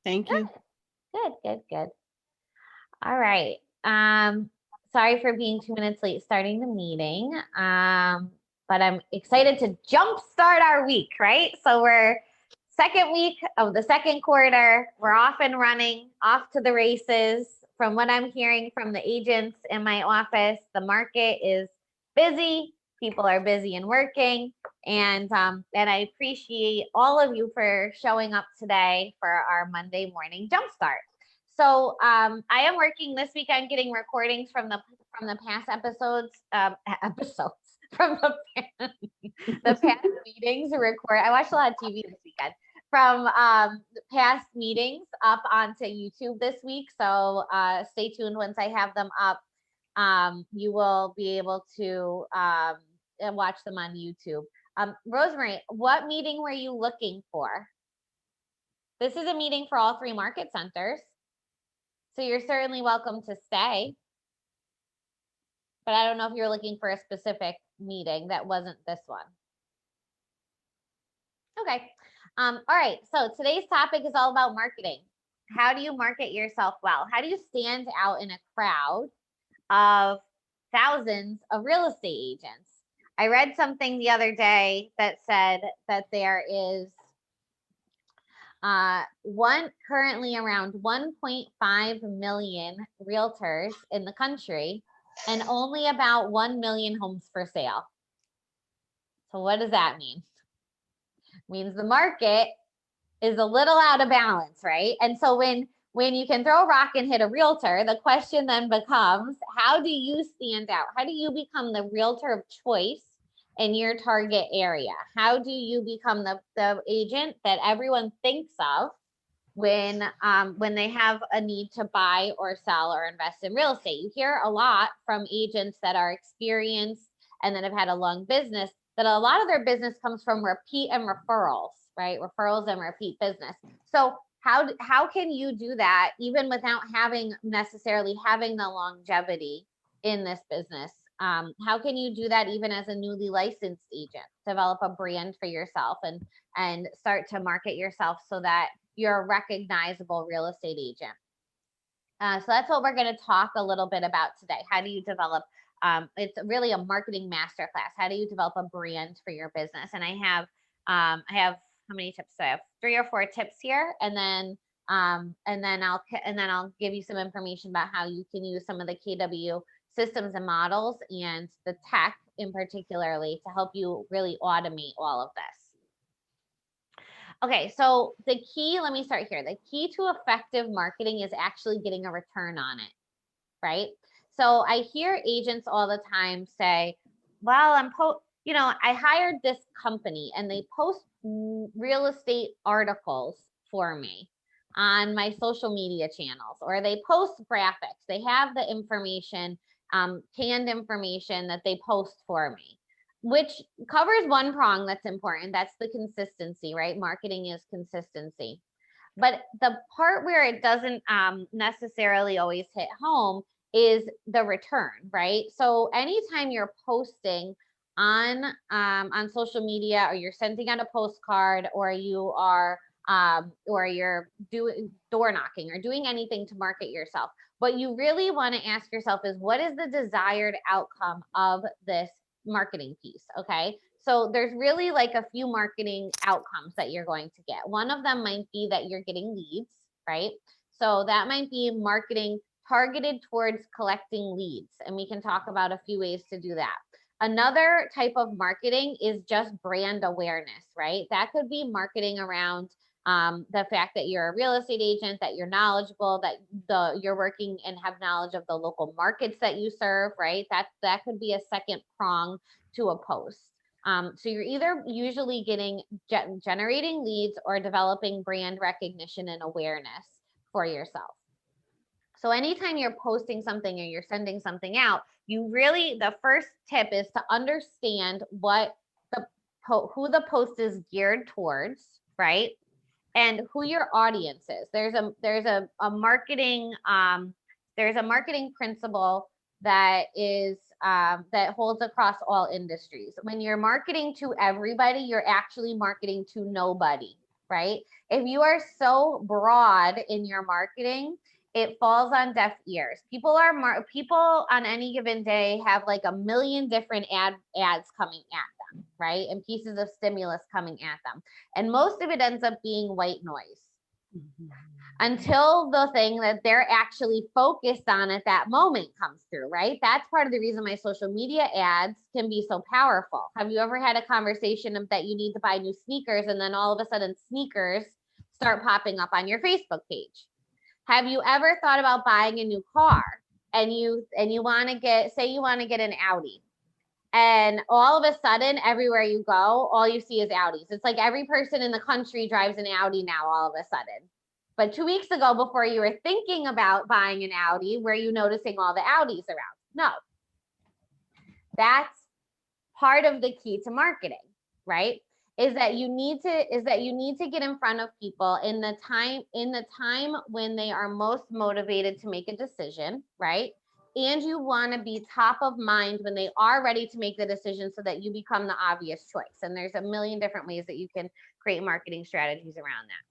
Thank you. Good, good, good. All right. Sorry for being 2 minutes late starting the meeting. But I'm excited to jumpstart our week, right? So we're second week of the second quarter. We're off and running, off to the races. From what I'm hearing from the agents in my office, the market is busy. People are busy and working. And I appreciate all of you for showing up today for our Monday morning jumpstart. So I am working this week on getting recordings from the past episodes, episodes from the past meetings to record. I watched a lot of TV this weekend from the past meetings up onto YouTube this week. So stay tuned. Once I have them up, you will be able to watch them on YouTube. Rosemary, what meeting were you looking for? This is a meeting for all three market centers. So you're certainly welcome to stay. But I don't know if you're looking for a specific meeting that wasn't this one. Okay. All right. So today's topic is all about marketing. How do you market yourself well? How do you stand out in a crowd of thousands of real estate agents? I read something the other day that said that there is currently around 1.5 million realtors in the country and only about 1 million homes for sale. So what does that mean? It means the market is a little out of balance, right? And so when you can throw a rock and hit a realtor, the question then becomes, how do you stand out? How do you become the realtor of choice in your target area? How do you become the agent that everyone thinks of when they have a need to buy or sell or invest in real estate? You hear a lot from agents that are experienced and that have had a long business that a lot of their business comes from repeat and referrals, right? Referrals and repeat business. So how can you do that even without necessarily having the longevity in this business? How can you do that even as a newly licensed agent? Develop a brand for yourself and start to market yourself so that you're a recognizable real estate agent. So that's what we're going to talk a little bit about today. How do you develop? It's really a marketing masterclass. How do you develop a brand for your business? And I have how many tips do I have? 3 or 4 tips here, and then I'll give you some information about how you can use some of the KW systems and models and the tech in particularly to help you really automate all of this. Okay, so the key, let me start here. The key to effective marketing is actually getting a return on it, right? So I hear agents all the time say, well, I hired this company and they post real estate articles for me on my social media channels, or they post graphics. They have the information, canned information that they post for me, which covers one prong that's important. That's the consistency, right? Marketing is consistency. But the part where it doesn't necessarily always hit home is the return, right? So anytime you're posting on social media, or you're sending out a postcard, or you're doing door knocking or doing anything to market yourself, what you really want to ask yourself is, what is the desired outcome of this marketing piece? Okay. So there's really like a few marketing outcomes that you're going to get. One of them might be that you're getting leads, right? So that might be marketing targeted towards collecting leads. And we can talk about a few ways to do that. Another type of marketing is just brand awareness, right? That could be marketing around the fact that you're a real estate agent, that you're knowledgeable, that you're working and have knowledge of the local markets that you serve, right? That could be a second prong to a post. So you're either usually generating leads or developing brand recognition and awareness for yourself. So anytime you're posting something or you're sending something out, the first tip is to understand who the post is geared towards, right? And who your audience is. There's a marketing principle that holds across all industries. When you're marketing to everybody, you're actually marketing to nobody, right? If you are so broad in your marketing, it falls on deaf ears. People on any given day have like a million different ads coming at them, right? And pieces of stimulus coming at them. And most of it ends up being white noise until the thing that they're actually focused on at that moment comes through, right? That's part of the reason my social media ads can be so powerful. Have you ever had a conversation of that you need to buy new sneakers and then all of a sudden sneakers start popping up on your Facebook page? Have you ever thought about buying a new car and you want to get, say you want to get an Audi, and all of a sudden everywhere you go, all you see is Audis. It's like every person in the country drives an Audi now all of a sudden. But 2 weeks ago, before you were thinking about buying an Audi, were you noticing all the Audis around? No. That's part of the key to marketing, right? Is that you need to get in front of people in the time when they are most motivated to make a decision, right? And you want to be top of mind when they are ready to make the decision so that you become the obvious choice. And there's a million different ways that you can create marketing strategies around that.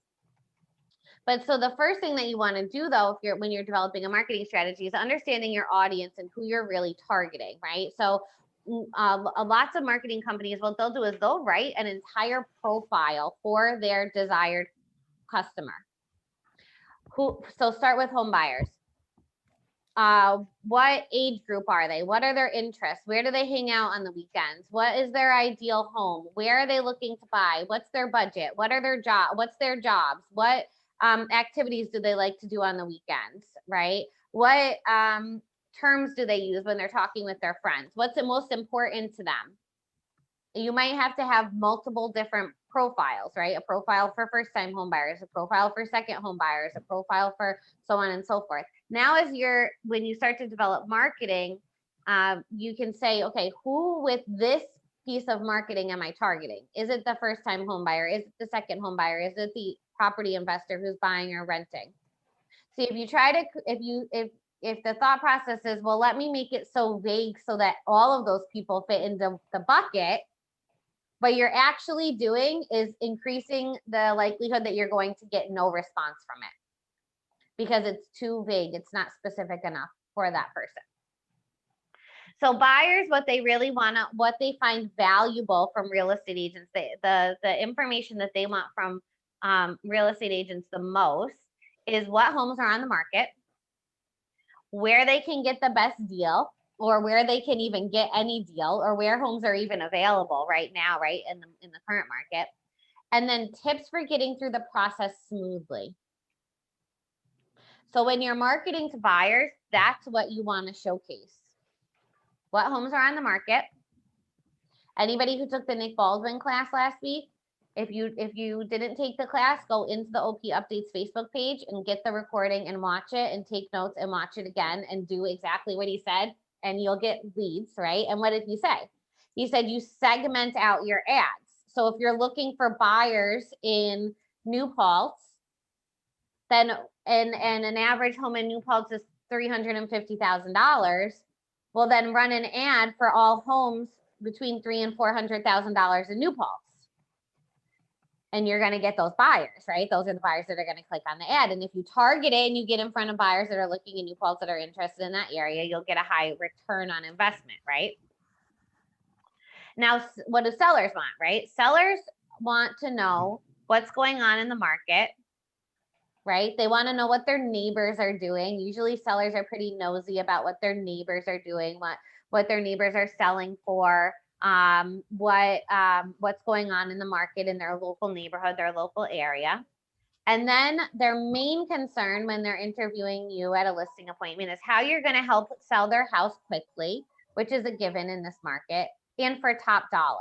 But so the first thing that you want to do though, when you're developing a marketing strategy, is understanding your audience and who you're really targeting, right? So lots of marketing companies, what they'll do is they'll write an entire profile for their desired customer. So start with home buyers. What age group are they? What are their interests? Where do they hang out on the weekends? What is their ideal home? Where are they looking to buy? What's their budget? What are their what's their jobs? What activities do they like to do on the weekends, right? What terms do they use when they're talking with their friends? What's the most important to them? You might have to have multiple different profiles, right? A profile for first-time home buyers, a profile for second home buyers, a profile for so on and so forth. Now, when you start to develop marketing, you can say, okay, who with this piece of marketing am I targeting? Is it the first-time home buyer? Is it the second home buyer? Is it the property investor who's buying or renting? See, if you try to, if the thought process is, well, let me make it so vague so that all of those people fit into the bucket, what you're actually doing is increasing the likelihood that you're going to get no response from it because it's too vague. It's not specific enough for that person. So buyers, what they really want to, what they find valuable from real estate agents, the information that they want from real estate agents the most is what homes are on the market, where they can get the best deal, or where they can even get any deal, or where homes are even available right now, right, in the current market. And then tips for getting through the process smoothly. So when you're marketing to buyers, that's what you want to showcase. What homes are on the market. Anybody who took the Nick Baldwin class last week, if you didn't take the class, go into the OP Updates Facebook page and get the recording and watch it and take notes and watch it again and do exactly what he said, and you'll get leads, right? And what did he say? He said you segment out your ads. So if you're looking for buyers in New Paltz, then and an average home in New Paltz is $350,000, well then run an ad for all homes between $300,000 and $400,000 in New Paltz. And you're going to get those buyers, right? Those are the buyers that are going to click on the ad. And if you target it and you get in front of buyers that are looking in New Paltz that are interested in that area, you'll get a high return on investment, right? Now, what do sellers want, right? Sellers want to know what's going on in the market, right? They want to know what their neighbors are doing. Usually sellers are pretty nosy about what their neighbors are doing, what their neighbors are selling for, what's going on in the market in their local neighborhood, their local area. And then their main concern when they're interviewing you at a listing appointment is how you're going to help sell their house quickly, which is a given in this market, and for top dollar,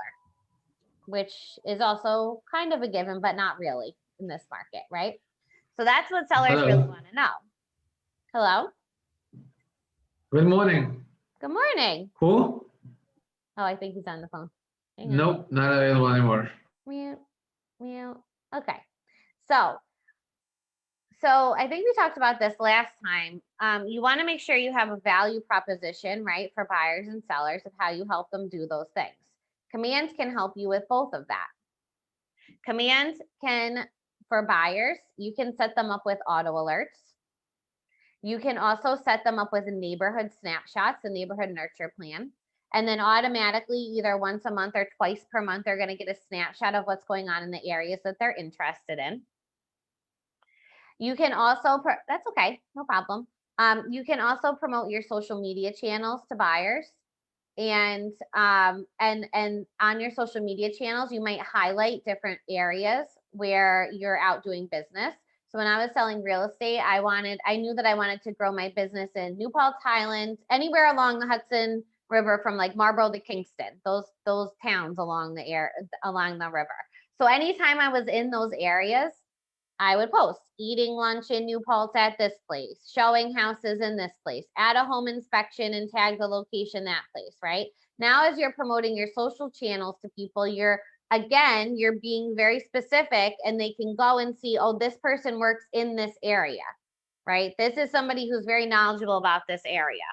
which is also kind of a given, but not really in this market, right? So that's what sellers really want to know. Hello? Good morning. Good morning. Who? Oh, I think he's on the phone. Nope, not available anymore. Mute. Okay. So I think we talked about this last time. You want to make sure you have a value proposition, right, for buyers and sellers of how you help them do those things. Commands can help you with both of that. Commands can for buyers, you can set them up with auto alerts. You can also set them up with neighborhood snapshots, the neighborhood nurture plan. And then automatically, either once a month or twice per month, they're going to get a snapshot of what's going on in the areas that they're interested in. You can also, that's okay, no problem. You can also promote your social media channels to buyers. And on your social media channels, you might highlight different areas where you're out doing business. So when I was selling real estate, I knew that I wanted to grow my business in New Paltz, Highland, anywhere along the Hudson River from like Marlboro to Kingston, those towns along the river. So anytime I was in those areas, I would post eating lunch in New Paltz at this place, showing houses in this place, at a home inspection and tag the location that place, right? Now, as you're promoting your social channels to people, you're being very specific and they can go and see, oh, this person works in this area, right? This is somebody who's very knowledgeable about this area.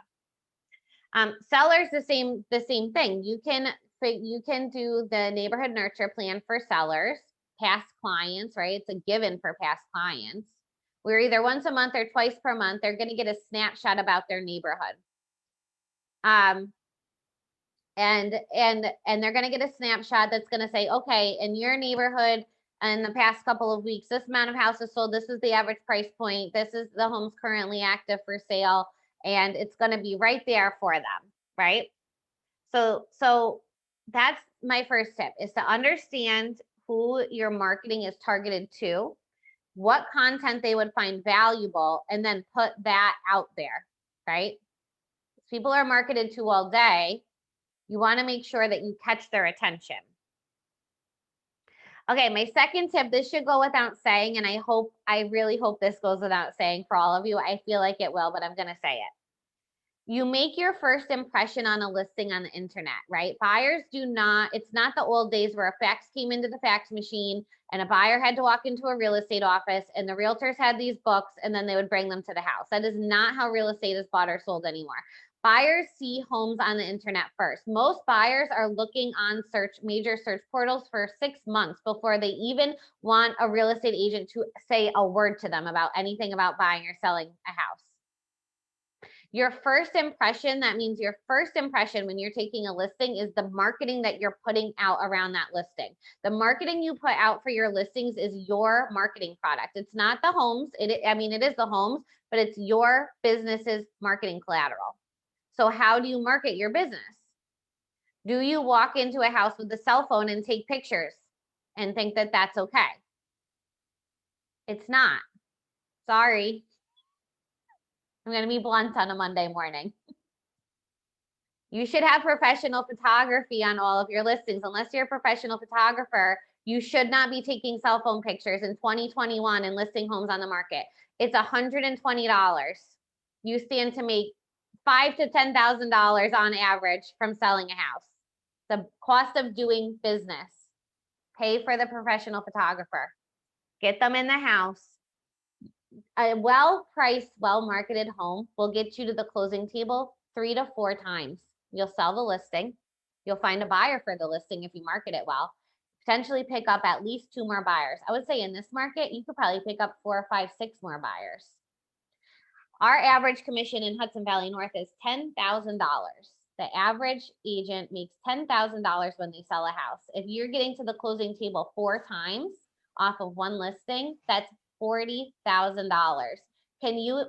Sellers, the same thing. You can do the neighborhood nurture plan for sellers, past clients, right? It's a given for past clients. We're either once a month or twice per month. They're going to get a snapshot about their neighborhood. And they're going to get a snapshot that's going to say, okay, in your neighborhood, in the past couple of weeks, this amount of houses sold, this is the average price point, this is the homes currently active for sale, and it's going to be right there for them, right? So that's my first tip, is to understand who your marketing is targeted to, what content they would find valuable, and then put that out there, right? People are marketed to all day. You want to make sure that you catch their attention. Okay, my second tip, this should go without saying, and I really hope this goes without saying for all of you. I feel like it will, but I'm going to say it. You make your first impression on a listing on the internet, right? Buyers it's not the old days where a fax came into the fax machine and a buyer had to walk into a real estate office and the realtors had these books and then they would bring them to the house. That is not how real estate is bought or sold anymore. Buyers see homes on the internet first. Most buyers are looking on major search portals for 6 months before they even want a real estate agent to say a word to them about anything about buying or selling a house. Your first impression, that means your first impression when you're taking a listing is the marketing that you're putting out around that listing. The marketing you put out for your listings is your marketing product. It's not the homes. It is the homes, but it's your business's marketing collateral. So how do you market your business? Do you walk into a house with a cell phone and take pictures and think that that's okay? It's not. Sorry. I'm going to be blunt on a Monday morning. You should have professional photography on all of your listings. Unless you're a professional photographer, you should not be taking cell phone pictures in 2021 and listing homes on the market. It's $120. You stand to make $5,000 to $10,000 on average from selling a house. The cost of doing business. Pay for the professional photographer. Get them in the house. A well-priced, well-marketed home will get you to the closing table 3 to 4 times. You'll sell the listing. You'll find a buyer for the listing if you market it well. Potentially pick up at least 2 more buyers. I would say in this market, you could probably pick up 4, 5, 6 more buyers. Our average commission in Hudson Valley North is $10,000. The average agent makes $10,000 when they sell a house. If you're getting to the closing table 4 times off of one listing, that's $40,000.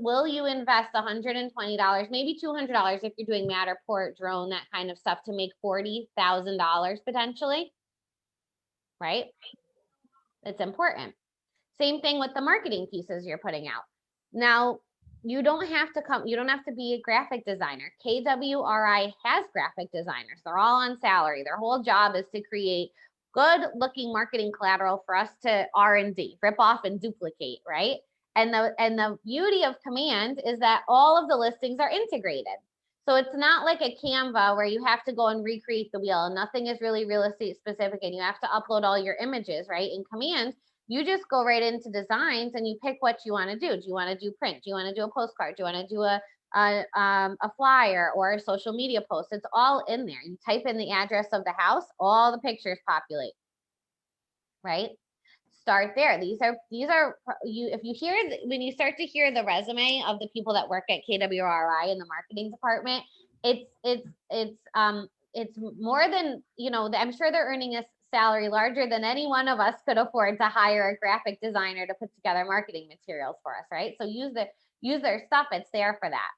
Will you invest $120, maybe $200 if you're doing Matterport, drone, that kind of stuff, to make $40,000 potentially, right? It's important. Same thing with the marketing pieces you're putting out. Now, you don't have to be a graphic designer. KWRI has graphic designers. They're all on salary. Their whole job is to create good looking marketing collateral for us to R&D, rip off and duplicate, right? And the beauty of Command is that all of the listings are integrated. So it's not like a Canva where you have to go and recreate the wheel and nothing is really real estate specific and you have to upload all your images, right? In Command, you just go right into designs and you pick what you want to do. Do you want to do print? Do you want to do a postcard? Do you want to do a flyer or a social media post? It's all in there. You type in the address of the house, all the pictures populate, right? start there. These are you, if you hear, when you start to hear the resume of the people that work at KWRI in the marketing department, it's more than, you know, I'm sure they're earning a salary larger than any one of us could afford to hire a graphic designer to put together marketing materials for us, right? So use their stuff, it's there for that.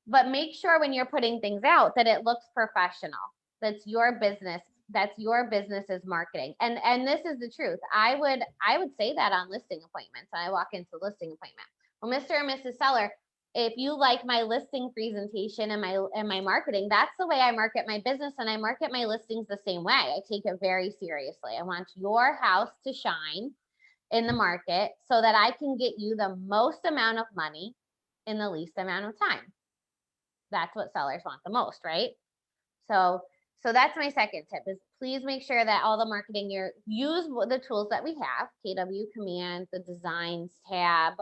But make sure when you're putting things out that it looks professional. That's your business. That's your business's marketing. And this is the truth. I would say that on listing appointments. I walk into a listing appointment. Well, Mr. and Mrs. Seller, if you like my listing presentation and my marketing, that's the way I market my business, and I market my listings the same way. I take it very seriously. I want your house to shine in the market so that I can get you the most amount of money in the least amount of time. That's what sellers want the most, right? So that's my second tip, is please make sure that all the marketing, use the tools that we have, KW Command, the designs tab,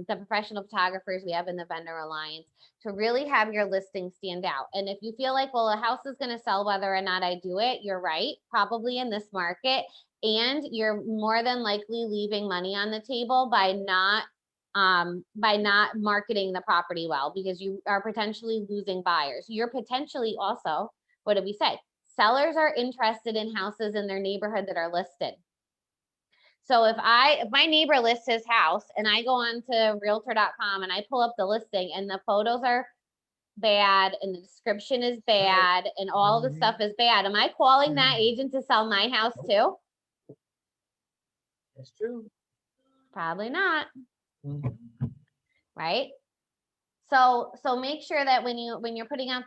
the professional photographers we have in the vendor alliance, to really have your listing stand out. And if you feel like, well, a house is going to sell whether or not I do it, you're right, probably in this market. And you're more than likely leaving money on the table by not marketing the property well, because you are potentially losing buyers. You're potentially also, what did we say? Sellers are interested in houses in their neighborhood that are listed. So if my neighbor lists his house and I go on to realtor.com and I pull up the listing and the photos are bad and the description is bad and all the stuff is bad, am I calling that agent to sell my house too? That's true. Probably not. Right? So make sure that when you're putting out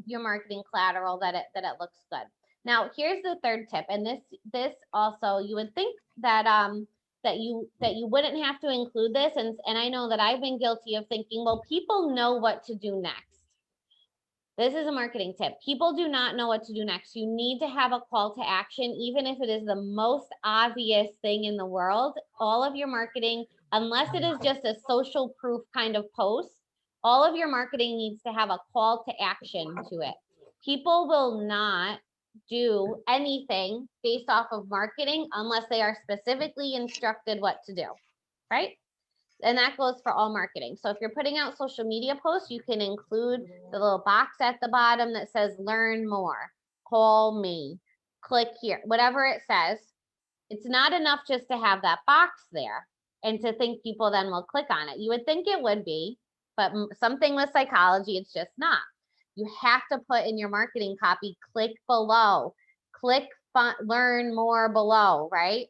your marketing collateral that it looks good. Now, here's the third tip, and this also, you would think that that you wouldn't have to include this, and I know that I've been guilty of thinking, well, people know what to do next. This is a marketing tip. People do not know what to do next. You need to have a call to action, even if it is the most obvious thing in the world. All of your marketing, unless it is just a social proof kind of post, all of your marketing needs to have a call to action to it. People will not do anything based off of marketing unless they are specifically instructed what to do, right? And that goes for all marketing. So if you're putting out social media posts, you can include the little box at the bottom that says learn more, call me, click here, whatever it says. It's not enough just to have that box there and to think people then will click on it. You would think it would be, but something with psychology, it's just not. You have to put in your marketing copy, click below, click learn more below, right?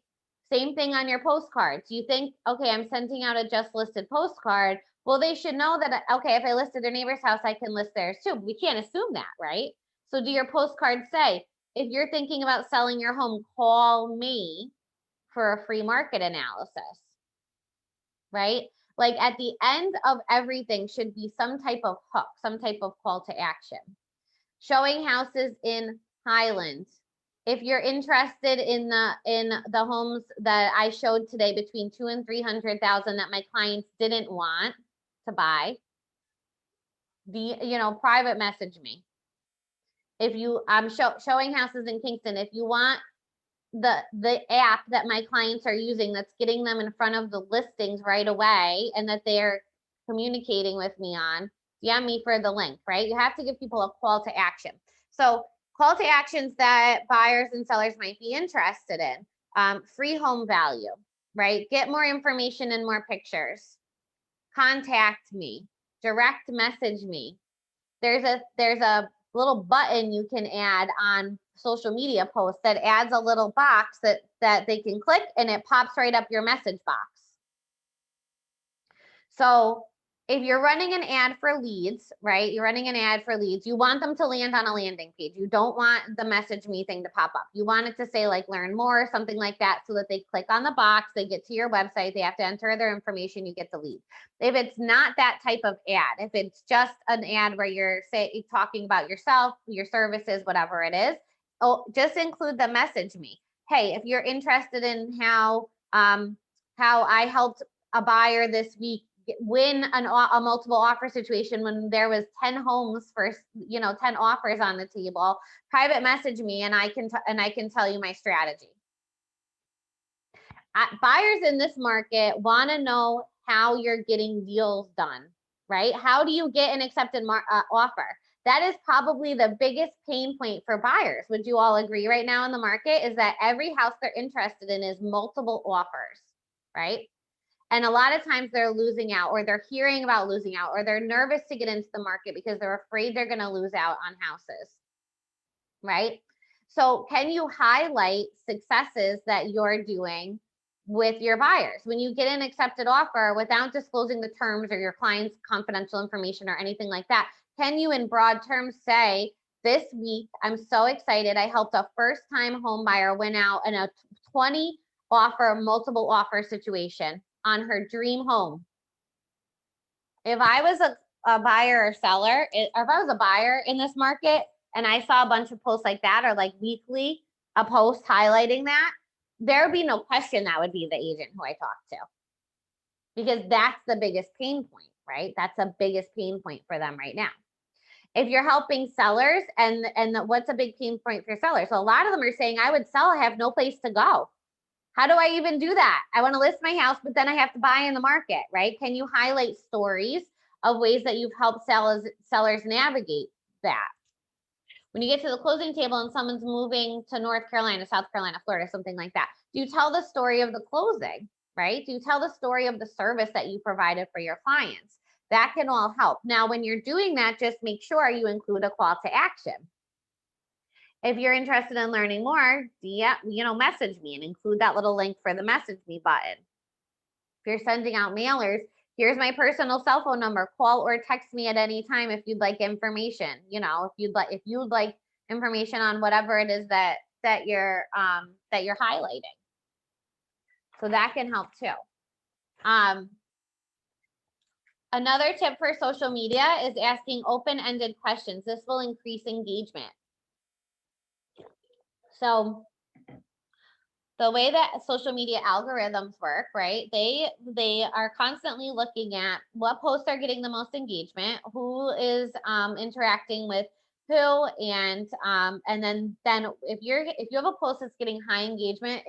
Same thing on your postcards. You think, okay, I'm sending out a just listed postcard. Well, they should know that, okay, if I listed their neighbor's house, I can list theirs too. We can't assume that, right? So do your postcards say, if you're thinking about selling your home, call me for a free market analysis, right? Like at the end of everything should be some type of hook, some type of call to action. Showing houses in Highland. If you're interested in the homes that I showed today between 200,000 and 300,000 that my clients didn't want to buy, private message me. If I'm showing houses in Kingston, if you want the app that my clients are using that's getting them in front of the listings right away and that they're communicating with me on, DM me for the link, right? You have to give people a call to action. So call to actions that buyers and sellers might be interested in. Free home value, right? Get more information and more pictures. Contact me, direct message me. There's a little button you can add on social media posts that adds a little box that they can click and it pops right up your message box. So if you're running an ad for leads, right? You're running an ad for leads. You want them to land on a landing page. You don't want the message me thing to pop up. You want it to say like learn more, something like that, so that they click on the box, they get to your website, they have to enter their information, you get the lead. If it's not that type of ad, if it's just an ad where you're talking about yourself, your services, whatever it is, just include the message me. Hey, if you're interested in how I helped a buyer this week win a multiple offer situation when there was 10 homes for 10 offers on the table, private message me and I can tell you my strategy. Buyers in this market want to know how you're getting deals done, right? How do you get an accepted offer? That is probably the biggest pain point for buyers. Would you all agree right now in the market is that every house they're interested in is multiple offers, right? And a lot of times they're losing out, or they're hearing about losing out, or they're nervous to get into the market because they're afraid they're going to lose out on houses, right? So can you highlight successes that you're doing with your buyers? When you get an accepted offer without disclosing the terms or your client's confidential information or anything like that, can you in broad terms say, this week, I'm so excited. I helped a first-time home buyer win out in a 20 offer, multiple offer situation on her dream home. If I was a buyer or seller, or if I was a buyer in this market and I saw a bunch of posts like that, or like weekly, a post highlighting that, there would be no question that would be the agent who I talked to. Because that's the biggest pain point, right? That's the biggest pain point for them right now. If you're helping sellers, and what's a big pain point for sellers? So a lot of them are saying, I would sell, I have no place to go. How do I even do that? I want to list my house, but then I have to buy in the market, right? Can you highlight stories of ways that you've helped sellers navigate that? When you get to the closing table and someone's moving to North Carolina, South Carolina, Florida, something like that, do you tell the story of the closing, right? Do you tell the story of the service that you provided for your clients? That can all help. Now, when you're doing that, just make sure you include a call to action. If you're interested in learning more, message me and include that little link for the message me button. If you're sending out mailers, here's my personal cell phone number. Call or text me at any time if you'd like information. If you'd like information on whatever it is that you're highlighting. So that can help too. Another tip for social media is asking open-ended questions. This will increase engagement. So the way that social media algorithms work, right? They are constantly looking at what posts are getting the most engagement, who is interacting with who, and then if you have a post that's getting high engagement,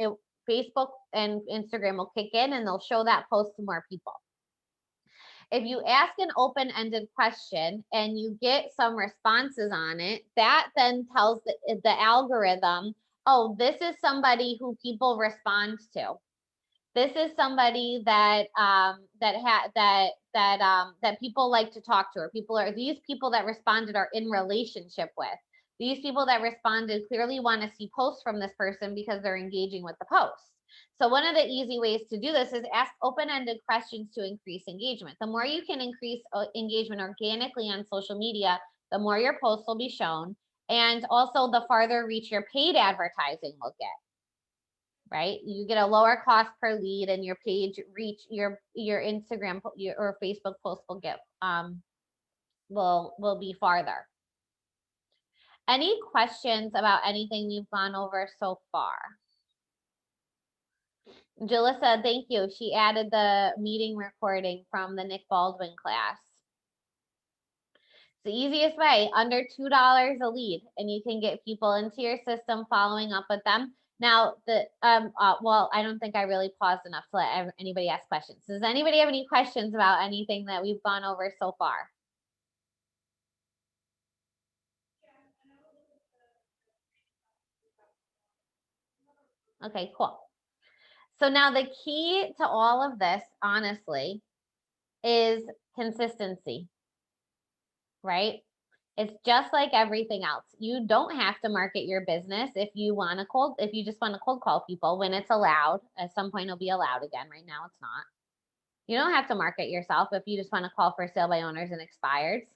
Facebook and Instagram will kick in and they'll show that post to more people. If you ask an open-ended question and you get some responses on it, that then tells the algorithm, oh, this is somebody who people respond to. This is somebody that people like to talk to, or these people that responded are in relationship with. These people that responded clearly want to see posts from this person because they're engaging with the post. So one of the easy ways to do this is ask open-ended questions to increase engagement. The more you can increase engagement organically on social media, the more your posts will be shown, and also the farther reach your paid advertising will get, right? You get a lower cost per lead, and your page reach, your Instagram or Facebook post will get will be farther. Any questions about anything we've gone over so far? Jalissa, thank you. She added the meeting recording from the Nick Baldwin class. It's the easiest way, under $2 a lead, and you can get people into your system, following up with them. Now, well, I don't think I really paused enough to let anybody ask questions. Does anybody have any questions about anything that we've gone over so far? Okay, cool. So now the key to all of this, honestly, is consistency, right? It's just like everything else. You don't have to market your business if you just want to cold call people when it's allowed. At some point it'll be allowed again. Right now it's not. You don't have to market yourself if you just want to call for sale by owners and expireds.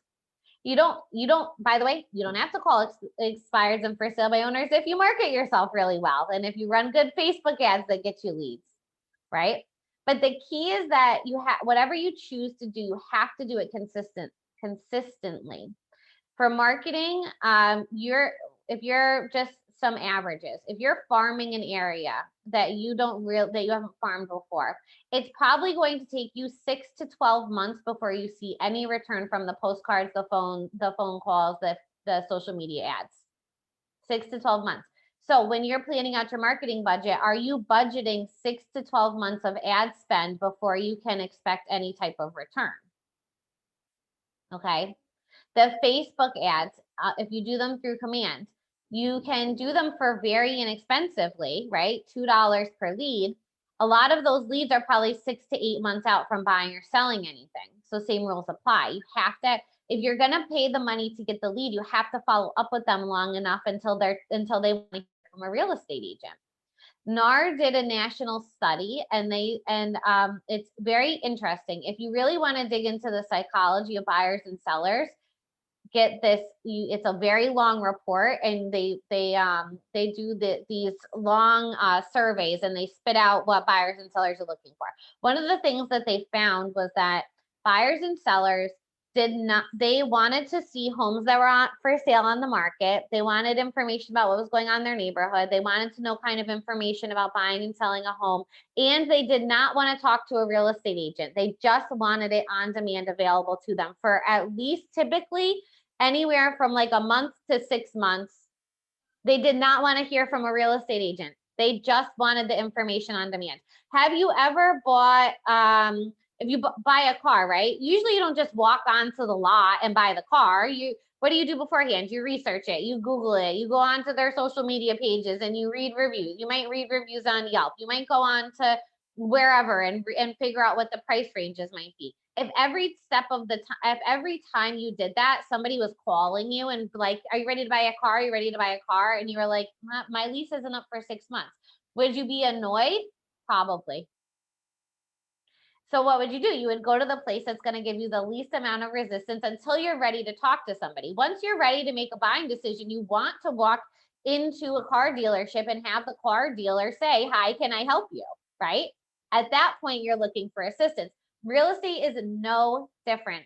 By the way, you don't have to call expireds and for sale by owners if you market yourself really well and if you run good Facebook ads that get you leads, right? But the key is that whatever you choose to do, you have to do it consistently. For marketing, if you're just some averages, if you're farming an area that you haven't farmed before, it's probably going to take you 6 to 12 months before you see any return from the postcards, the phone calls, the social media ads. 6 to 12 months. So when you're planning out your marketing budget, are you budgeting 6 to 12 months of ad spend before you can expect any type of return? Okay. The Facebook ads, if you do them through command, you can do them for very inexpensively, right? $2 per lead. A lot of those leads are probably 6 to 8 months out from buying or selling anything. So same rules apply. You have to, if you're going to pay the money to get the lead, you have to follow up with them long enough until they want to hear from a real estate agent. NAR did a national study, and it's very interesting. If you really want to dig into the psychology of buyers and sellers, get this. It's a very long report, and they do these long surveys, and they spit out what buyers and sellers are looking for. One of the things that they found was that buyers and sellers they wanted to see homes that were for sale on the market. They wanted information about what was going on in their neighborhood. They wanted to know kind of information about buying and selling a home. And they did not want to talk to a real estate agent. They just wanted it on demand available to them for at least typically anywhere from like a month to 6 months. They did not want to hear from a real estate agent. They just wanted the information on demand. Have you ever bought, if you buy a car, right? Usually you don't just walk onto the lot and buy the car. What do you do beforehand? You research it, you Google it, you go onto their social media pages and you read reviews. You might read reviews on Yelp. You might go on to wherever and figure out what the price ranges might be. If every step of the time, if every time you did that, somebody was calling you and like, are you ready to buy a car? Are you ready to buy a car? And you were like, my lease isn't up for 6 months. Would you be annoyed? Probably. So what would you do? You would go to the place that's going to give you the least amount of resistance until you're ready to talk to somebody. Once you're ready to make a buying decision, you want to walk into a car dealership and have the car dealer say, hi, can I help you? Right? At that point, you're looking for assistance. Real estate is no different.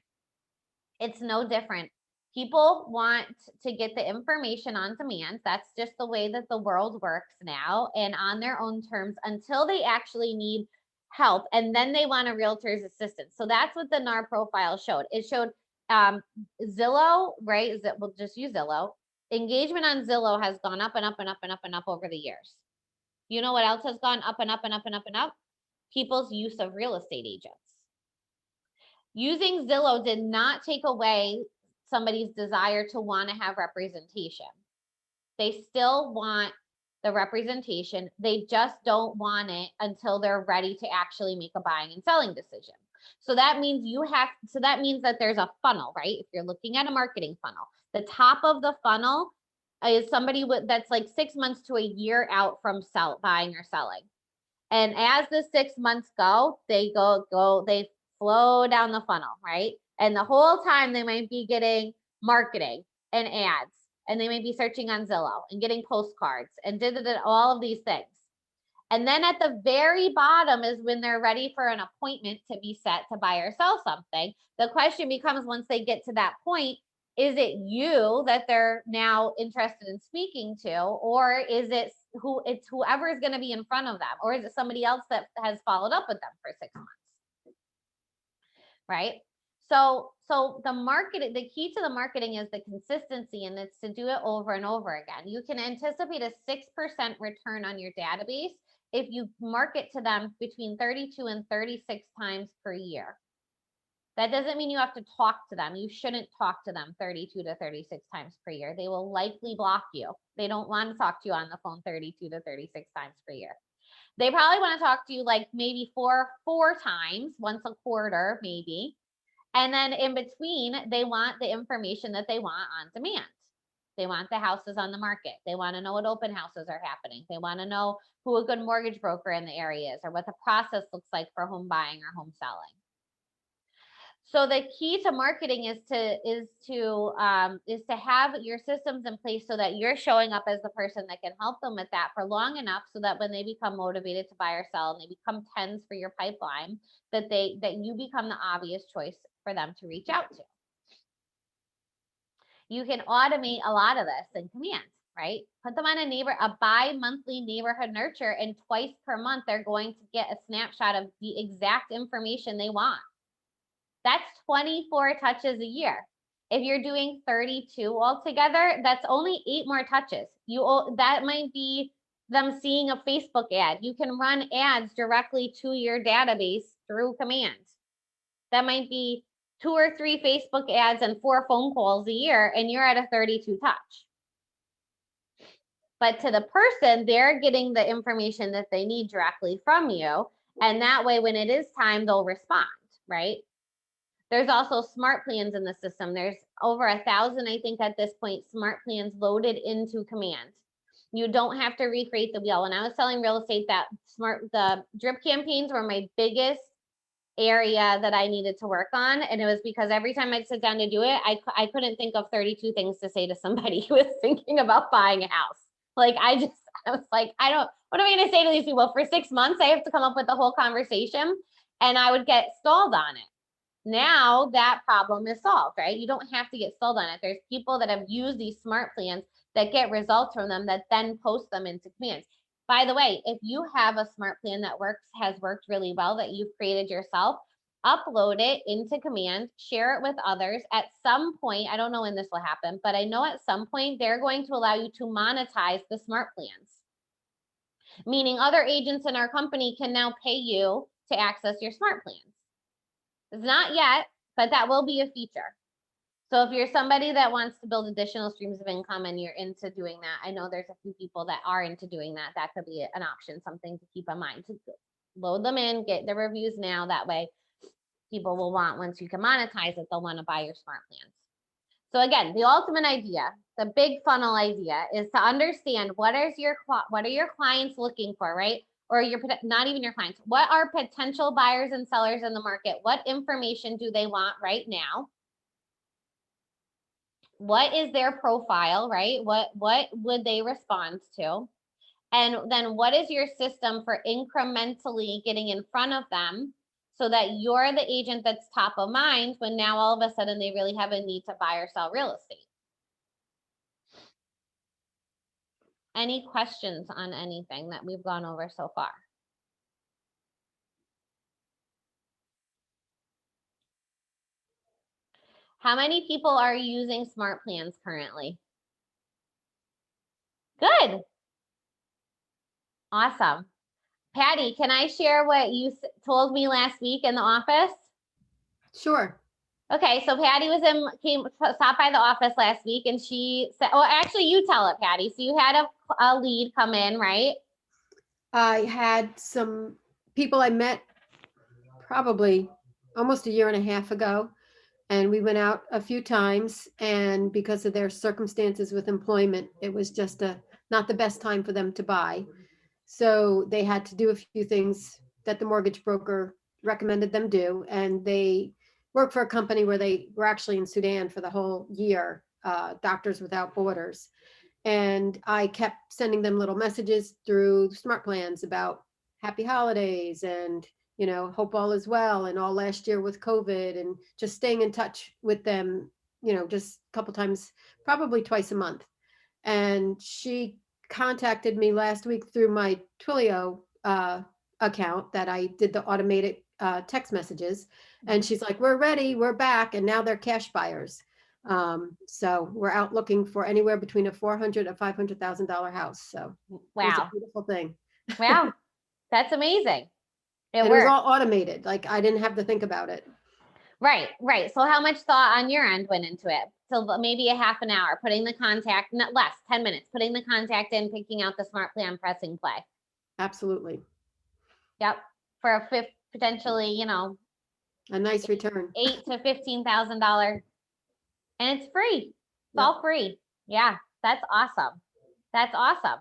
It's no different. People want to get the information on demand. That's just the way that the world works now, and on their own terms until they actually need help. And then they want a realtor's assistance. So that's what the NAR profile showed. It showed Zillow, right? We'll just use Zillow. Engagement on Zillow has gone up and up and up and up and up over the years. You know what else has gone up and up and up and up and up? People's use of real estate agents. Using Zillow did not take away somebody's desire to want to have representation. They still want the representation. They just don't want it until they're ready to actually make a buying and selling decision. So that means that means that there's a funnel, right? If you're looking at a marketing funnel, the top of the funnel is somebody that's like 6 months to a year out from buying or selling. And as the 6 months go, they flow down the funnel, right? And the whole time they might be getting marketing and ads, and they may be searching on Zillow and getting postcards and all of these things. And then at the very bottom is when they're ready for an appointment to be set to buy or sell something. The question becomes, once they get to that point, is it you that they're now interested in speaking to, or is it whoever is going to be in front of them, or is it somebody else that has followed up with them for 6 months? Right? So the key to the marketing is the consistency, and it's to do it over and over again. You can anticipate a 6% return on your database if you market to them between 32 and 36 times per year. That doesn't mean you have to talk to them. You shouldn't talk to them 32 to 36 times per year. They will likely block you. They don't want to talk to you on the phone 32 to 36 times per year. They probably want to talk to you like maybe four times, once a quarter, maybe. And then in between, they want the information that they want on demand. They want the houses on the market. They want to know what open houses are happening. They want to know who a good mortgage broker in the area is, or what the process looks like for home buying or home selling. So the key to marketing is to have your systems in place so that you're showing up as the person that can help them with that for long enough, so that when they become motivated to buy or sell and they become tens for your pipeline, that you become the obvious choice for them to reach out to. You can automate a lot of this in command, right? Put them on a bi-monthly neighborhood nurture, and twice per month they're going to get a snapshot of the exact information they want. That's 24 touches a year. If you're doing 32 altogether, that's only 8 more touches. That might be them seeing a Facebook ad. You can run ads directly to your database through commands. That might be 2 or 3 Facebook ads and 4 phone calls a year, and you're at a 32 touch. But to the person, they're getting the information that they need directly from you. And that way, when it is time, they'll respond, right? There's also smart plans in the system. There's over 1,000, I think, at this point, smart plans loaded into command. You don't have to recreate the wheel. When I was selling real estate, the drip campaigns were my biggest area that I needed to work on. And it was because every time I'd sit down to do it, I couldn't think of 32 things to say to somebody who was thinking about buying a house. Like, I was like, what am I going to say to these people? For 6 months, I have to come up with the whole conversation, and I would get stalled on it. Now that problem is solved, right? You don't have to get stalled on it. There's people that have used these smart plans that get results from them that then post them into commands. By the way, if you have a smart plan that has worked really well that you've created yourself, upload it into command, share it with others. At some point, I don't know when this will happen, but I know at some point they're going to allow you to monetize the smart plans. Meaning other agents in our company can now pay you to access your smart plans. It's not yet, but that will be a feature. So if you're somebody that wants to build additional streams of income and you're into doing that, I know there's a few people that are into doing that. That could be an option, something to keep in mind. To load them in, get the reviews now. That way people will want, once you can monetize it, they'll want to buy your smart plans. So again, the ultimate idea, the big funnel idea, is to understand what are your clients looking for, right? Or not even your clients. What are potential buyers and sellers in the market? What information do they want right now? What is their profile, right? What would they respond to? And then what is your system for incrementally getting in front of them so that you're the agent that's top of mind when now all of a sudden they really have a need to buy or sell real estate? Any questions on anything that we've gone over so far? How many people are using smart plans currently? Good. Awesome. Patty, can I share what you told me last week in the office? Sure. Okay, so Patty stopped by the office last week, and she said, oh, actually you tell it, Patty. So you had a lead come in, right? I had some people I met probably almost a year and a half ago, and we went out a few times, and because of their circumstances with employment, it was just not the best time for them to buy. So they had to do a few things that the mortgage broker recommended them do, and they worked for a company where they were actually in Sudan for the whole year, Doctors Without Borders. And I kept sending them little messages through smart plans about happy holidays and, hope all is well, and all last year with COVID, and just staying in touch with them, just a couple times, probably twice a month. And she contacted me last week through my Twilio account that I did the automated text messages. And she's like, we're ready, we're back. And now they're cash buyers. So we're out looking for anywhere between a $400,000 and $500,000 house. So wow, it was a beautiful thing. Wow, that's amazing. It was all automated. Like, I didn't have to think about it. Right. So how much thought on your end went into it? So maybe a half an hour, putting the contact, not less, 10 minutes, putting the contact in, picking out the smart plan, pressing play. Absolutely. Yep. For a potentially, a nice return. $8,000 to $15,000. And it's free. It's all free. Yeah, that's awesome. That's awesome.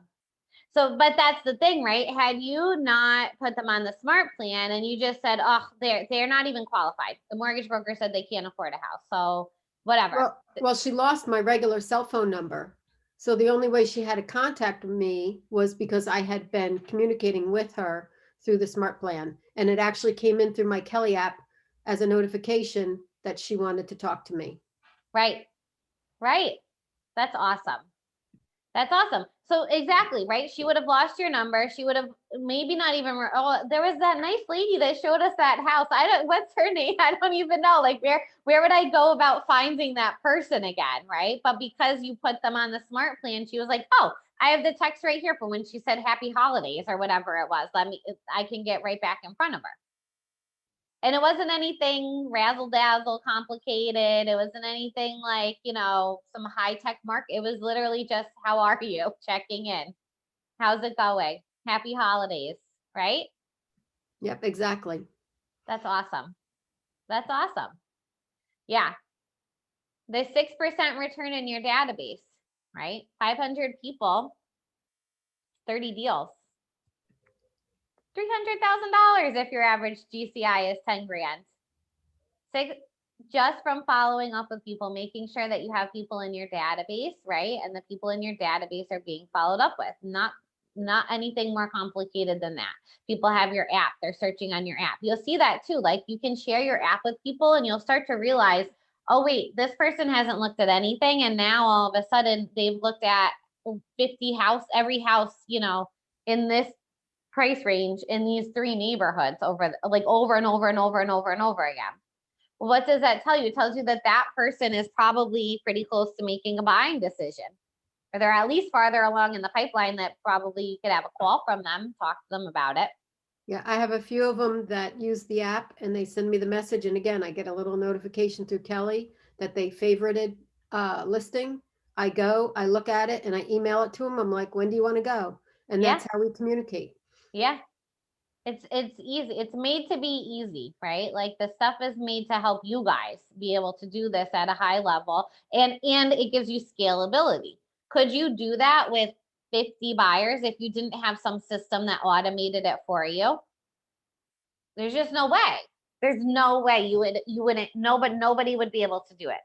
So, but that's the thing, right? Had you not put them on the smart plan and you just said, oh, they're not even qualified. The mortgage broker said they can't afford a house. So whatever. Well, she lost my regular cell phone number. So the only way she had to contact me was because I had been communicating with her through the smart plan. And it actually came in through my Kelly app as a notification that she wanted to talk to me. Right. That's awesome. That's awesome. So exactly, right? She would have lost your number. She would have maybe not even, oh, there was that nice lady that showed us that house. What's her name? I don't even know. Like where would I go about finding that person again, right? But because you put them on the smart plan, she was like, oh, I have the text right here for when she said happy holidays or whatever it was. I can get right back in front of her. And it wasn't anything razzle dazzle complicated. It wasn't anything like, some high tech market. It was literally just, how are you? Checking in. How's it going? Happy holidays, right? Yep, exactly. That's awesome. That's awesome. Yeah. The 6% return in your database, right? 500 people, 30 deals. $300,000 if your average GCI is 10 grand. Just from following up with people, making sure that you have people in your database, right? And the people in your database are being followed up with, not anything more complicated than that. People have your app, they're searching on your app. You'll see that too. Like you can share your app with people and you'll start to realize, oh wait, this person hasn't looked at anything. And now all of a sudden they've looked at 50 every house, in this price range in these 3 neighborhoods over and over and over and over again. What does that tell you? It tells you that that person is probably pretty close to making a buying decision, or they're at least farther along in the pipeline that probably you could have a call from them, talk to them about it. Yeah, I have a few of them that use the app and they send me the message. And again, I get a little notification through Kelly that they favorited listing. I go, I look at it and I email it to them. I'm like, when do you want to go? And Yeah. that's how we communicate. Yeah. It's easy. It's made to be easy, right? Like the stuff is made to help you guys be able to do this at a high level, and it gives you scalability. Could you do that with 50 buyers if you didn't have some system that automated it for you? There's just no way. There's no way you wouldn't know, but nobody would be able to do it.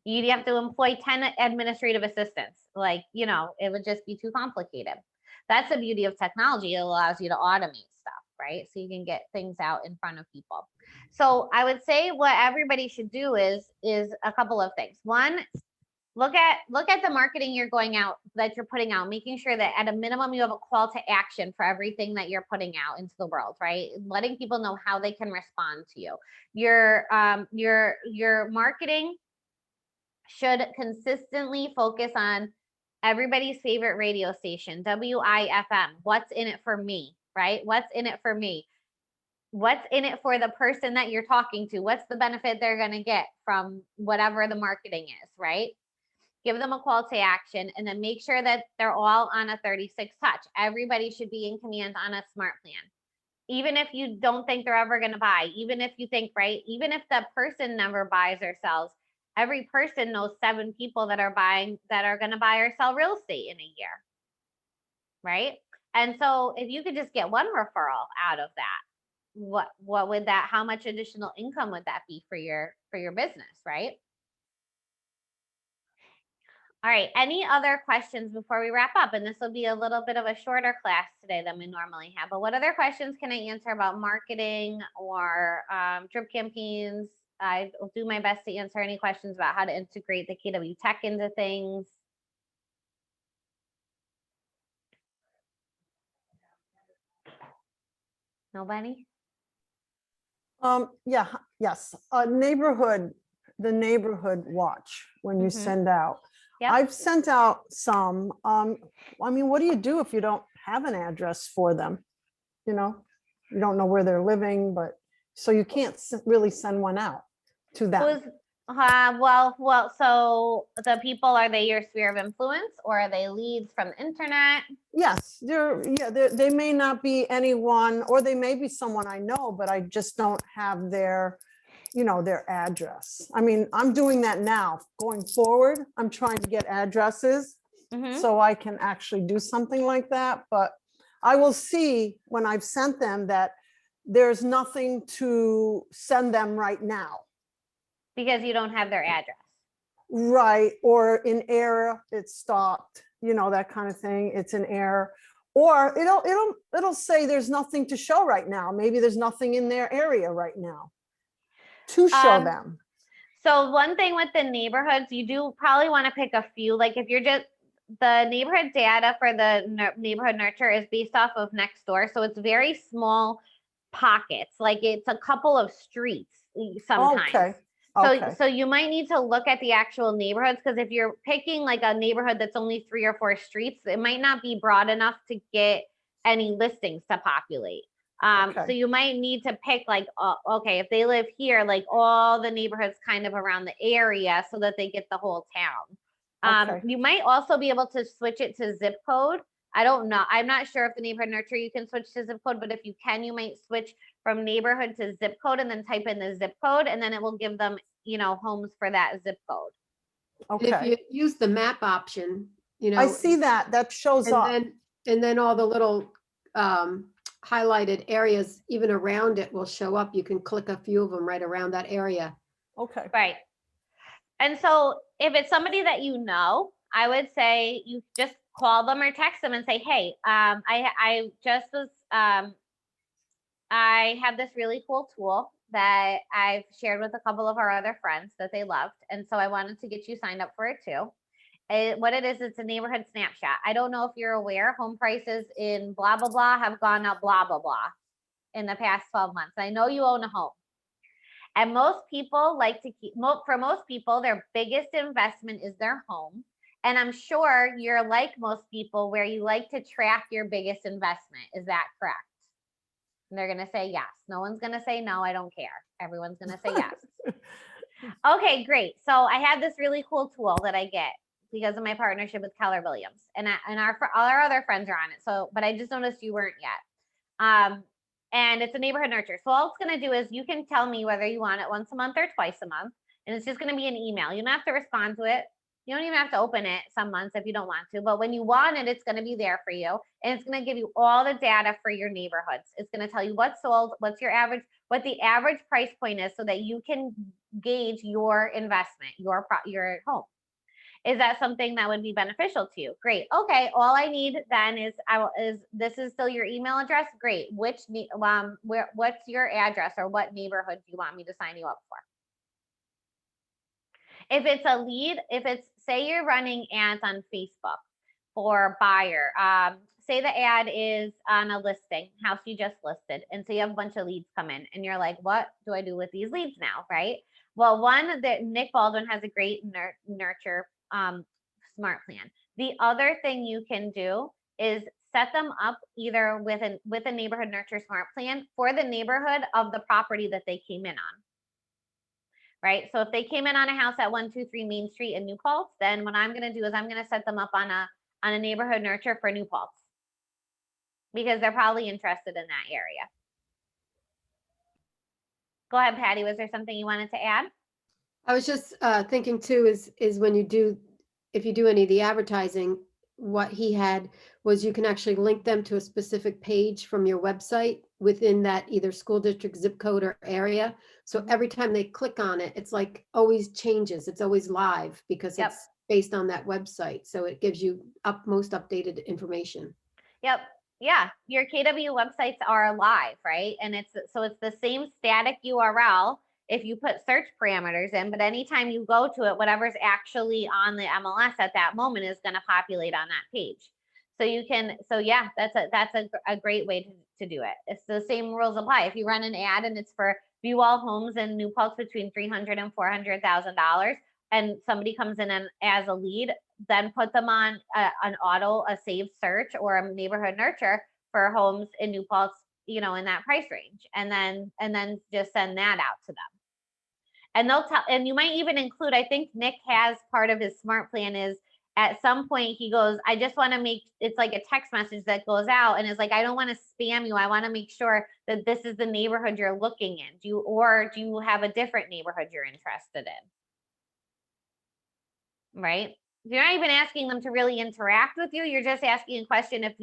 You'd have to employ 10 administrative assistants. It would just be too complicated. That's the beauty of technology. It allows you to automate stuff, right? So you can get things out in front of people. So I would say what everybody should do is a couple of things. One, look at the marketing you're going out, that you're putting out, making sure that at a minimum you have a call to action for everything that you're putting out into the world, right? Letting people know how they can respond to you. Your marketing should consistently focus on everybody's favorite radio station, WIFM. What's in it for me, right? What's in it for me? What's in it for the person that you're talking to? What's the benefit they're going to get from whatever the marketing is, right? Give them a call to action and then make sure that they're all on a 36 touch. Everybody should be in command on a smart plan. Even if you don't think they're ever going to buy, even if you think, right, even if the person never buys or sells, every person knows 7 people that are going to buy or sell real estate in a year, right? And so if you could just get one referral out of that, what would that, how much additional income would that be for your business, right? All right, any other questions before we wrap up? And this will be a little bit of a shorter class today than we normally have, but what other questions can I answer about marketing or drip campaigns? I will do my best to answer any questions about how to integrate the KW Tech into things. Nobody? Yes. The neighborhood watch when you send out. Yep. I've sent out some. What do you do if you don't have an address for them? You don't know where they're living, but so you can't really send one out to them. So the people, are they your sphere of influence or are they leads from the internet? Yes, they may not be anyone, or they may be someone I know, but I just don't have their address. I'm doing that now. Going forward, I'm trying to get addresses so I can actually do something like that. But I will see when I've sent them that there's nothing to send them right now. Because you don't have their address. Right, or in error, it's stopped, that kind of thing. It's an error. Or it'll say there's nothing to show right now. Maybe there's nothing in their area right now to show them. So one thing with the neighborhoods, you do probably want to pick a few. Like if you're just, the neighborhood data for the neighborhood nurture is based off of next door. So it's very small pockets, like it's a couple of streets sometimes. Okay, So, okay, so you might need to look at the actual neighborhoods, because if you're picking like a neighborhood that's only 3 or 4 streets, it might not be broad enough to get any listings to populate. So Okay. you might need to pick like, okay, if they live here, like all the neighborhoods kind of around the area so that they get the whole town. Okay. You might also be able to switch it to zip code. I don't know. I'm not sure if the neighborhood nurture you can switch to zip code, but if you can, you might switch from neighborhood to zip code and then type in the zip code, and then it will give them, homes for that zip code. And if Okay. you use the map option, I see that shows and up. then all the little highlighted areas, even around it, will show up. You can click a few of them right around that area. Okay, Right. And so if it's somebody that I would say you just call them or text them and say, hey, I just was, I have this really cool tool that I've shared with a couple of our other friends that they loved. And so I wanted to get you signed up for it too. What it is, it's a neighborhood snapshot. I don't know if you're aware, home prices in blah, blah, blah have gone up, blah, blah, blah in the past 12 months. I know you own a home. And most people like to for most people, their biggest investment is their home. And I'm sure you're like most people where you like to track your biggest investment. Is that correct? And they're going to say yes. No one's going to say no, I don't care. Everyone's going to say yes. Okay, great. So I have this really cool tool that I get because of my partnership with Keller Williams, and all our other friends are on it. So, but I just noticed you weren't yet. And it's a neighborhood nurture. So all it's going to do is you can tell me whether you want it once a month or twice a month, and it's just going to be an email. You don't have to respond to it. You don't even have to open it some months if you don't want to, but when you want it, it's going to be there for you. And it's going to give you all the data for your neighborhoods. It's going to tell you what's sold, what's your average, what the average price point is, so that you can gauge your investment, your home. Is that something that would be beneficial to you? Great. Okay. All I need then is this is still your email address? Great. What's your address, or what neighborhood do you want me to sign you up for? If it's a lead, say you're running ads on Facebook for buyer, say the ad is on a listing, house you just listed, and so you have a bunch of leads come in, and you're like, what do I do with these leads now, right? Well, one, that Nick Baldwin has a great nurture smart plan. The other thing you can do is set them up either with a neighborhood nurture smart plan for the neighborhood of the property that they came in on. Right. So if they came in on a house at 123 Main Street in New Paltz, then what I'm going to do is I'm going to set them up on a neighborhood nurture for New Paltz, because they're probably interested in that area. Go ahead, Patty. Was there something you wanted to add? I was just thinking too, is when if you do any of the advertising, what he had was you can actually link them to a specific page from your website within that either school district, zip code, or area. So every time they click on it, it's like always changes. It's always live because Yep. it's based on that website. So it gives you most updated information. Yep. Yeah. Your KW websites are live, right? And it's the same static URL if you put search parameters in, but anytime you go to it, whatever's actually on the MLS at that moment is going to populate on that page. So yeah, that's a great way to do it. It's the same rules apply. If you run an ad and it's for view all homes in New Paltz between $300,000 and $400,000, and somebody comes in as a lead, then put them on a saved search or a neighborhood nurture for homes in New Paltz, in that price range, and then just send that out to them. And they'll tell, and you might even include, I think Nick has part of his smart plan is at some point he goes, I just want to make, it's like a text message that goes out and is like, I don't want to spam you. I want to make sure that this is the neighborhood you're looking in. Do you have a different neighborhood you're interested in? Right? You're not even asking them to really interact with you. You're just asking a question if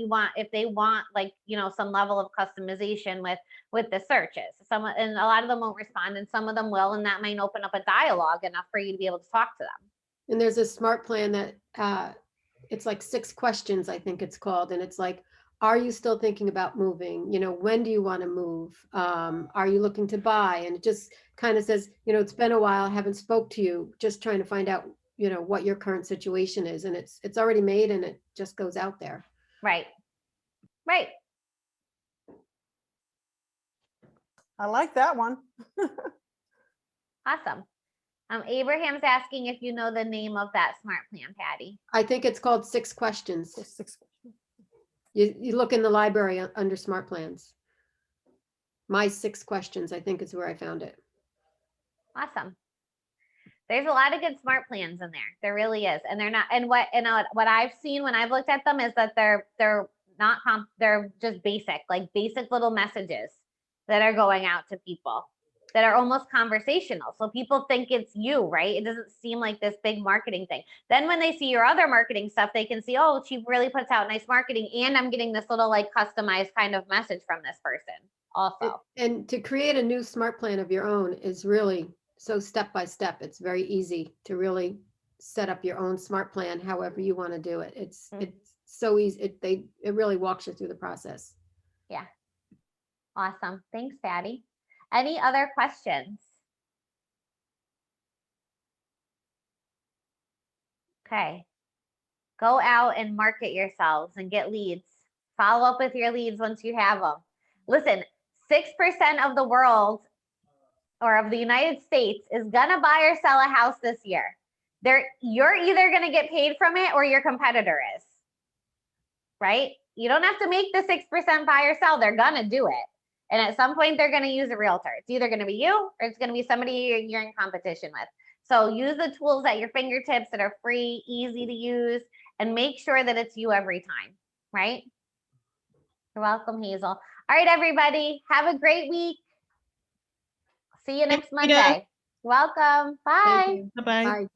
they want like, some level of customization with the searches. And a lot of them won't respond, and some of them will, and that might open up a dialogue enough for you to be able to talk to them. And there's a smart plan that it's like 6 questions, I think it's called. And it's like, are you still thinking about moving? When do you want to move? Are you looking to buy? And it just kind of says, it's been a while, I haven't spoke to you, just trying to find out, what your current situation is, and it's already made and it just goes out there. Right. Right. I like that one. Awesome. Abraham's asking if you know the name of that smart plan, Patty. I think it's called 6 Questions. So 6. You look in the library under smart plans. My 6 Questions, I think is where I found it. Awesome. There's a lot of good smart plans in there. There really is. And they're not, and what I've seen when I've looked at them is that they're not, they're just basic little messages that are going out to people that are almost conversational. So people think it's you, right? It doesn't seem like this big marketing thing. Then when they see your other marketing stuff, they can see, oh, she really puts out nice marketing, and I'm getting this little like customized kind of message from this person also. And to create a new smart plan of your own is really so step by step. It's very easy to really set up your own smart plan however you want to do it. It's so easy. It really walks you through the process. Yeah. Awesome. Thanks, Patty. Any other questions? Okay. Go out and market yourselves and get leads. Follow up with your leads once you have them. Listen, 6% of the world or of the United States is gonna buy or sell a house this year. You're either gonna get paid from it or your competitor is, right? You don't have to make the 6% buy or sell. They're gonna do it. And at some point, they're going to use a realtor. It's either going to be you or it's going to be somebody you're in competition with. So use the tools at your fingertips that are free, easy to use, and make sure that it's you every time, right? You're welcome, Hazel. All right, everybody. Have a great week. See you next Monday. Welcome. Bye. Thank you. Bye-bye. Bye.